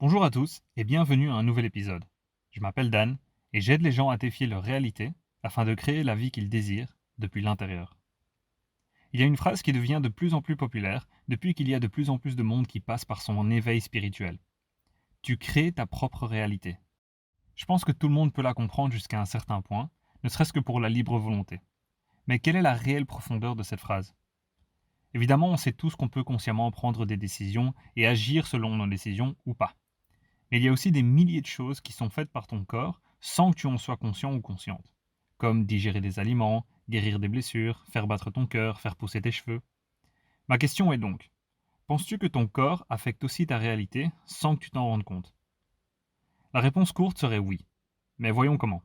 Bonjour à tous et bienvenue à un nouvel épisode. Je m'appelle Dan et j'aide les gens à défier leur réalité afin de créer la vie qu'ils désirent depuis l'intérieur. Il y a une phrase qui devient de plus en plus populaire depuis qu'il y a de plus en plus de monde qui passe par son éveil spirituel. Tu crées ta propre réalité. Je pense que tout le monde peut la comprendre jusqu'à un certain point, ne serait-ce que pour la libre volonté. Mais quelle est la réelle profondeur de cette phrase? Évidemment, on sait tous qu'on peut consciemment prendre des décisions et agir selon nos décisions ou pas. Mais il y a aussi des milliers de choses qui sont faites par ton corps sans que tu en sois conscient ou consciente, comme digérer des aliments, guérir des blessures, faire battre ton cœur, faire pousser tes cheveux. Ma question est donc, penses-tu que ton corps affecte aussi ta réalité sans que tu t'en rendes compte? La réponse courte serait oui, mais voyons comment.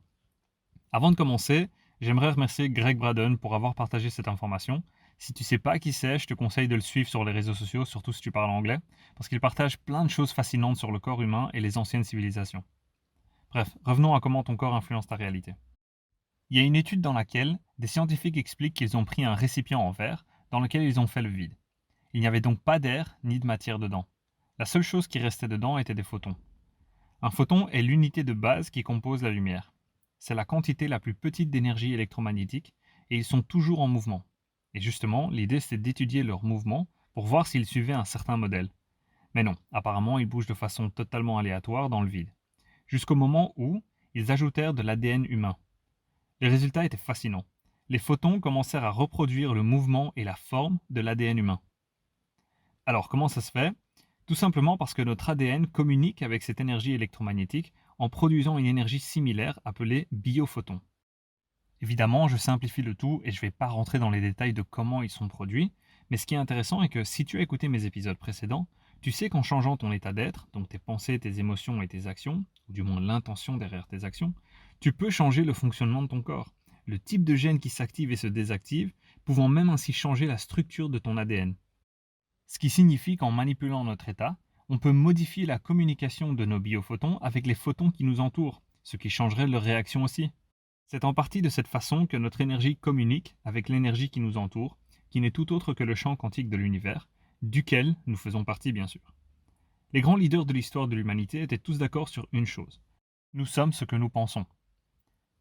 Avant de commencer, j'aimerais remercier Greg Braden pour avoir partagé cette information. Si tu sais pas qui c'est, je te conseille de le suivre sur les réseaux sociaux, surtout si tu parles anglais, parce qu'il partage plein de choses fascinantes sur le corps humain et les anciennes civilisations. Bref, revenons à comment ton corps influence ta réalité. Il y a une étude dans laquelle des scientifiques expliquent qu'ils ont pris un récipient en verre dans lequel ils ont fait le vide. Il n'y avait donc pas d'air ni de matière dedans. La seule chose qui restait dedans était des photons. Un photon est l'unité de base qui compose la lumière. C'est la quantité la plus petite d'énergie électromagnétique et ils sont toujours en mouvement. Et justement, l'idée c'est d'étudier leur mouvement pour voir s'ils suivaient un certain modèle. Mais non, apparemment ils bougent de façon totalement aléatoire dans le vide. Jusqu'au moment où ils ajoutèrent de l'ADN humain. Les résultats étaient fascinants. Les photons commencèrent à reproduire le mouvement et la forme de l'ADN humain. Alors comment ça se fait? Tout simplement parce que notre ADN communique avec cette énergie électromagnétique en produisant une énergie similaire appelée biophotons. Évidemment, je simplifie le tout et je ne vais pas rentrer dans les détails de comment ils sont produits, mais ce qui est intéressant est que si tu as écouté mes épisodes précédents, tu sais qu'en changeant ton état d'être, donc tes pensées, tes émotions et tes actions, ou du moins l'intention derrière tes actions, tu peux changer le fonctionnement de ton corps, le type de gène qui s'active et se désactive, pouvant même ainsi changer la structure de ton ADN. Ce qui signifie qu'en manipulant notre état, on peut modifier la communication de nos biophotons avec les photons qui nous entourent, ce qui changerait leur réaction aussi. C'est en partie de cette façon que notre énergie communique avec l'énergie qui nous entoure, qui n'est tout autre que le champ quantique de l'univers, duquel nous faisons partie bien sûr. Les grands leaders de l'histoire de l'humanité étaient tous d'accord sur une chose. Nous sommes ce que nous pensons.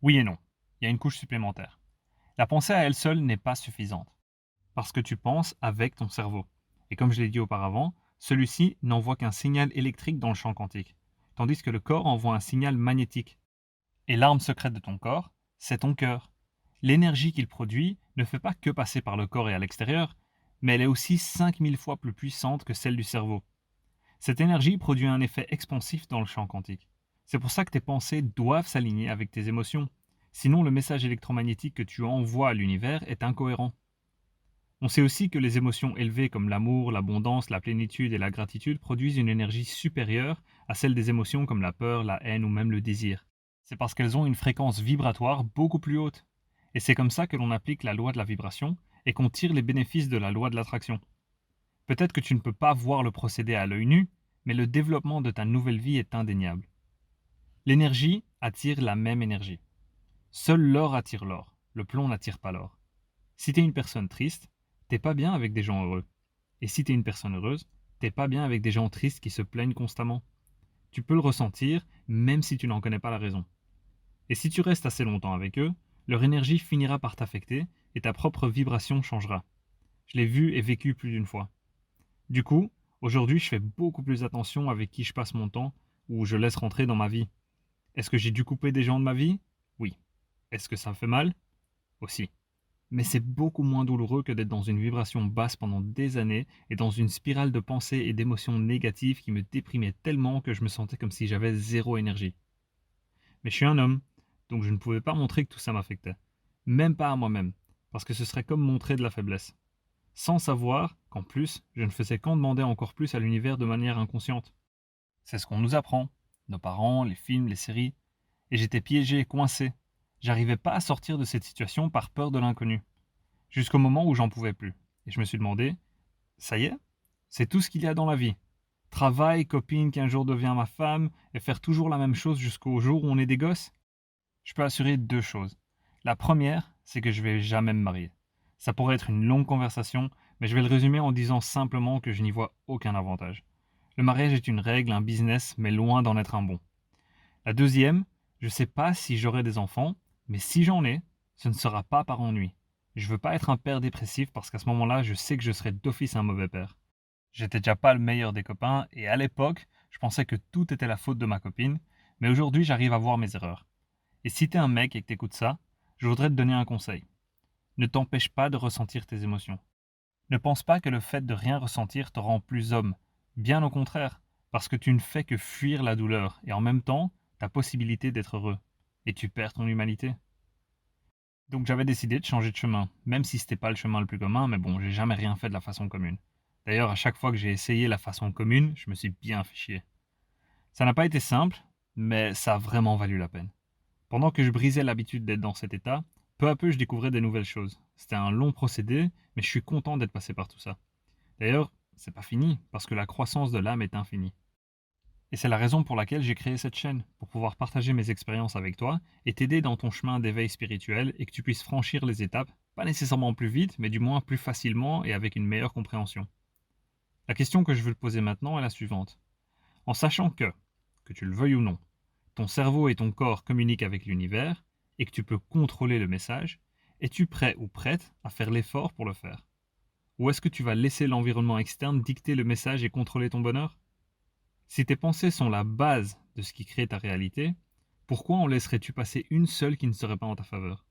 Oui et non. Il y a une couche supplémentaire. La pensée à elle seule n'est pas suffisante. Parce que tu penses avec ton cerveau. Et comme je l'ai dit auparavant, celui-ci n'envoie qu'un signal électrique dans le champ quantique, tandis que le corps envoie un signal magnétique. Et l'arme secrète de ton corps, c'est ton cœur. L'énergie qu'il produit ne fait pas que passer par le corps et à l'extérieur, mais elle est aussi 5000 fois plus puissante que celle du cerveau. Cette énergie produit un effet expansif dans le champ quantique. C'est pour ça que tes pensées doivent s'aligner avec tes émotions. Sinon, le message électromagnétique que tu envoies à l'univers est incohérent. On sait aussi que les émotions élevées comme l'amour, l'abondance, la plénitude et la gratitude produisent une énergie supérieure à celle des émotions comme la peur, la haine ou même le désir. C'est parce qu'elles ont une fréquence vibratoire beaucoup plus haute. Et c'est comme ça que l'on applique la loi de la vibration et qu'on tire les bénéfices de la loi de l'attraction. Peut-être que tu ne peux pas voir le procédé à l'œil nu, mais le développement de ta nouvelle vie est indéniable. L'énergie attire la même énergie. Seul l'or attire l'or, le plomb n'attire pas l'or. Si t'es une personne triste, t'es pas bien avec des gens heureux. Et si t'es une personne heureuse, t'es pas bien avec des gens tristes qui se plaignent constamment. Tu peux le ressentir même si tu n'en connais pas la raison. Et si tu restes assez longtemps avec eux, leur énergie finira par t'affecter et ta propre vibration changera. Je l'ai vu et vécu plus d'une fois. Du coup, aujourd'hui, je fais beaucoup plus attention avec qui je passe mon temps ou je laisse rentrer dans ma vie. Est-ce que j'ai dû couper des gens de ma vie? Oui. Est-ce que ça me fait mal? Aussi. Mais c'est beaucoup moins douloureux que d'être dans une vibration basse pendant des années et dans une spirale de pensées et d'émotions négatives qui me déprimait tellement que je me sentais comme si j'avais zéro énergie. Mais je suis un homme, donc je ne pouvais pas montrer que tout ça m'affectait. Même pas à moi-même, parce que ce serait comme montrer de la faiblesse. Sans savoir qu'en plus, je ne faisais qu'en demander encore plus à l'univers de manière inconsciente. C'est ce qu'on nous apprend, nos parents, les films, les séries, et j'étais piégé, coincé. J'arrivais pas à sortir de cette situation par peur de l'inconnu. Jusqu'au moment où j'en pouvais plus. Et je me suis demandé, ça y est, c'est tout ce qu'il y a dans la vie. Travail, copine qui un jour devient ma femme, et faire toujours la même chose jusqu'au jour où on est des gosses. Je peux assurer deux choses. La première, c'est que je vais jamais me marier. Ça pourrait être une longue conversation, mais je vais le résumer en disant simplement que je n'y vois aucun avantage. Le mariage est une règle, un business, mais loin d'en être un bon. La deuxième, je sais pas si j'aurai des enfants, mais si j'en ai, ce ne sera pas par ennui. Je veux pas être un père dépressif parce qu'à ce moment-là, je sais que je serai d'office un mauvais père. J'étais déjà pas le meilleur des copains et à l'époque, je pensais que tout était la faute de ma copine, mais aujourd'hui, j'arrive à voir mes erreurs. Et si t'es un mec et que t'écoutes ça, je voudrais te donner un conseil. Ne t'empêche pas de ressentir tes émotions. Ne pense pas que le fait de rien ressentir te rend plus homme. Bien au contraire, parce que tu ne fais que fuir la douleur et en même temps, ta possibilité d'être heureux. Et tu perds ton humanité. Donc j'avais décidé de changer de chemin, même si c'était pas le chemin le plus commun, mais bon, j'ai jamais rien fait de la façon commune. D'ailleurs, à chaque fois que j'ai essayé la façon commune, je me suis bien fait chier. Ça n'a pas été simple, mais ça a vraiment valu la peine. Pendant que je brisais l'habitude d'être dans cet état, peu à peu je découvrais des nouvelles choses. C'était un long procédé, mais je suis content d'être passé par tout ça. D'ailleurs, c'est pas fini, parce que la croissance de l'âme est infinie. Et c'est la raison pour laquelle j'ai créé cette chaîne, pour pouvoir partager mes expériences avec toi et t'aider dans ton chemin d'éveil spirituel et que tu puisses franchir les étapes, pas nécessairement plus vite, mais du moins plus facilement et avec une meilleure compréhension. La question que je veux te poser maintenant est la suivante. En sachant que tu le veuilles ou non, ton cerveau et ton corps communiquent avec l'univers et que tu peux contrôler le message, es-tu prêt ou prête à faire l'effort pour le faire? Ou est-ce que tu vas laisser l'environnement externe dicter le message et contrôler ton bonheur? Si tes pensées sont la base de ce qui crée ta réalité, pourquoi en laisserais-tu passer une seule qui ne serait pas en ta faveur?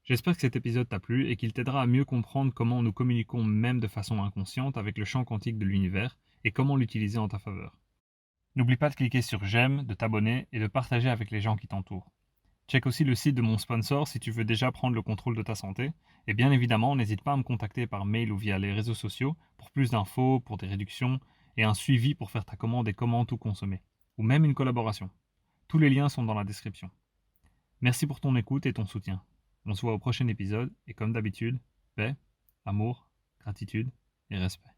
J'espère que cet épisode t'a plu et qu'il t'aidera à mieux comprendre comment nous communiquons même de façon inconsciente avec le champ quantique de l'univers et comment l'utiliser en ta faveur. N'oublie pas de cliquer sur j'aime, de t'abonner et de partager avec les gens qui t'entourent. Check aussi le site de mon sponsor si tu veux déjà prendre le contrôle de ta santé. Et bien évidemment, n'hésite pas à me contacter par mail ou via les réseaux sociaux pour plus d'infos, pour des réductions et un suivi pour faire ta commande et comment tout consommer. Ou même une collaboration. Tous les liens sont dans la description. Merci pour ton écoute et ton soutien. On se voit au prochain épisode et comme d'habitude, paix, amour, gratitude et respect.